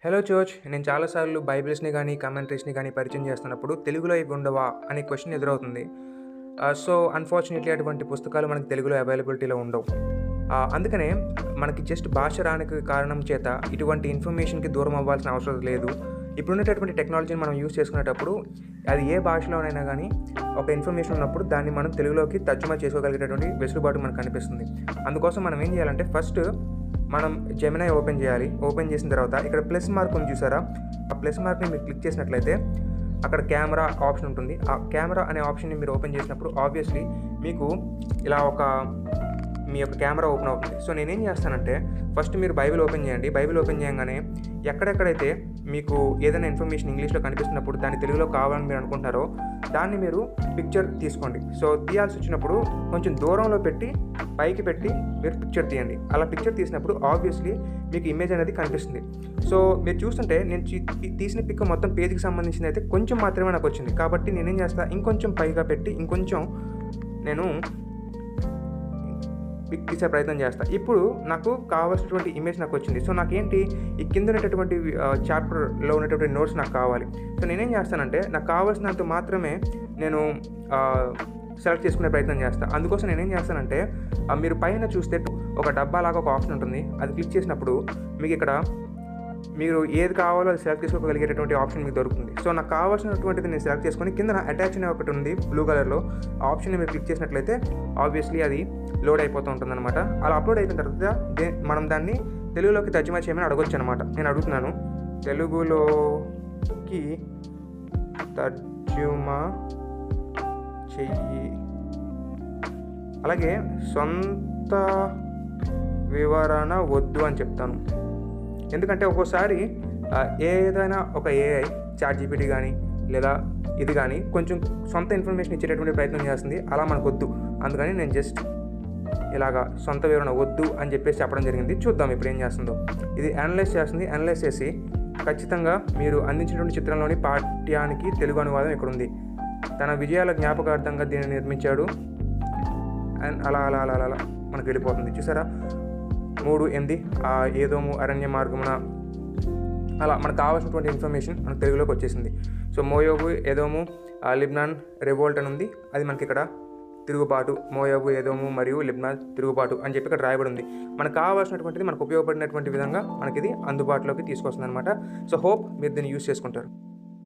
Hello church. నేను చాలాసార్లు బైబిల్స్‌ని గానీ, కామెంటరీస్‌ని గానీ పరిచయం చేస్తున్నప్పుడు తెలుగులో ఇవి ఉండవా అనే క్వెషన్ ఎదురవుతుంది. సో, అన్‌ఫార్చునేట్‌లీ అటువంటి పుస్తకాలు మనకు తెలుగులో అవైలబిలిటీలో ఉండవు. అందుకనే మనకి జస్ట్ భాష రానికి కారణం చేత ఇటువంటి ఇన్ఫర్మేషన్‌కి దూరం అవ్వాల్సిన అవసరం లేదు. ఇప్పుడున్నటువంటి టెక్నాలజీని మనం యూజ్ చేసుకునేటప్పుడు అది ఏ భాషలోనైనా గానీ ఒక ఇన్ఫర్మేషన్ ఉన్నప్పుడు దాన్ని మనం తెలుగులోకి తర్జుమా చేసుకోగలిగేటటువంటి వెసులుబాటు మనకు కనిపిస్తుంది. అందుకోసం మనం ఏం చేయాలంటే ఫస్ట్ మనం జెమినై ఓపెన్ చేయాలి. ఓపెన్ చేసిన తర్వాత ఇక్కడ ప్లస్ మార్క్ ఉంది చూసారా? ఆ ప్లస్ మార్క్‌ని మీరు క్లిక్ చేసినట్లయితే అక్కడ కెమెరా ఆప్షన్ ఉంటుంది. ఆ కెమెరా అనే ఆప్షన్‌ని మీరు ఓపెన్ చేసినప్పుడు ఆబ్వియస్లీ మీకు ఇలా మీ యొక్క కెమెరా ఓపెన్ అవుతుంది. సో, నేనేం చేస్తానంటే ఫస్ట్ మీరు బైబిల్ ఓపెన్ చేయండి. బైబిల్ ఓపెన్ చేయంగానే ఎక్కడెక్కడైతే మీకు ఏదైనా ఇన్ఫర్మేషన్ ఇంగ్లీష్‌లో కనిపిస్తున్నప్పుడు దాన్ని తెలుగులో కావాలని మీరు అనుకుంటారో దాన్ని మీరు పిక్చర్ తీసుకోండి. సో, తీయాల్సి వచ్చినప్పుడు కొంచెం దూరంలో పెట్టి పైకి పెట్టి మీరు పిక్చర్ తీయండి. అలా పిక్చర్ తీసినప్పుడు ఆబ్వియస్లీ మీకు ఇమేజ్ అనేది కనిపిస్తుంది. సో, మీరు చూస్తుంటే నేను తీసిన పిక్ మొత్తం పేజ్‌కి సంబంధించింది అయితే కొంచెం మాత్రమే నాకు వచ్చింది. కాబట్టి నేనేం చేస్తా, ఇంకొంచెం పైగా పెట్టి ఇంకొంచెం నేను పిక్ తీసే ప్రయత్నం చేస్తా. ఇప్పుడు నాకు కావాల్సినటువంటి ఇమేజ్ నాకు వచ్చింది. సో, నాకేంటి ఈ కింద ఉన్నటువంటి చాప్టర్‌లో ఉన్నటువంటి నోట్స్ నాకు కావాలి. సో, నేనేం చేస్తానంటే నాకు కావాల్సినంత మాత్రమే నేను సెలెక్ట్ చేసుకునే ప్రయత్నం చేస్తా. అందుకోసం నేనేం చేస్తానంటే మీరు పైన చూస్తే ఒక డబ్బా లాగా ఒక ఆప్షన్ ఉంటుంది. అది క్లిక్ చేసినప్పుడు మీకు ఇక్కడ మీరు ఏది కావాలో అది సెలెక్ట్ చేసుకోగలిగేటటువంటి ఆప్షన్ మీకు దొరుకుతుంది. సో, నాకు కావాల్సినటువంటిది నేను సెలెక్ట్ చేసుకొని కిందన అటాచ్ అనే ఒకటి ఉంది బ్లూ కలర్‌లో. ఆ ఆప్షన్‌ని మీరు క్లిక్ చేసినట్లయితే ఆబ్వియస్లీ అది లోడ్ అయిపోతూ ఉంటుందన్నమాట. అలా అప్లోడ్ అయిపోయిన తర్వాత మనం దాన్ని తెలుగులోకి తర్జుమా చేయమని అడగొచ్చనమాట. నేను అడుగుతున్నాను, తెలుగులోకి తర్జుమా చెయ్యి. అలాగే సొంత వివరణ వద్దు అని చెప్తాను. ఎందుకంటే ఒక్కోసారి ఏదైనా ఒక ఏఐ చాట్‌జీపీటీ కానీ లేదా ఇది కానీ కొంచెం సొంత ఇన్ఫర్మేషన్ ఇచ్చేటటువంటి ప్రయత్నం చేస్తుంది. అలా మనకొద్దు. అందుకని నేను జస్ట్ ఇలాగా సొంత వివరణ వద్దు అని చెప్పేసి చెప్పడం జరిగింది. చూద్దాం ఇప్పుడు ఏం చేస్తుందో. ఇది అనలైజ్ చేస్తుంది. అనలైజ్ చేసి ఖచ్చితంగా మీరు అందించినటువంటి చిత్రంలోని పాఠ్యానికి తెలుగు అనువాదం ఇక్కడ ఉంది. తన విజయాల జ్ఞాపకార్థంగా దీన్ని నిర్మించాడు. అండ్ అలా అలా అలా అలా మనకు వెళ్ళిపోతుంది. చూసారా? 3:8 ఏదోము అరణ్య మార్గమున అలా మనకు కావాల్సినటువంటి ఇన్ఫర్మేషన్ మనకు తెలుగులోకి వచ్చేసింది. సో, మోయోబు ఏదోము లిబ్నాన్ రివోల్ట్ అని ఉంది. అది మనకి ఇక్కడ తిరుగుబాటు, మోయోబు ఏదోము మరియు లిబ్నాన్ తిరుగుబాటు అని చెప్పి ఇక్కడ రాయబడి ఉంది. మనకు కావాల్సినటువంటిది మనకు ఉపయోగపడినటువంటి విధంగా మనకి ఇది అందుబాటులోకి తీసుకొస్తుంది అనమాట. సో, హోప్ మీరు దీన్ని యూజ్ చేసుకుంటారు.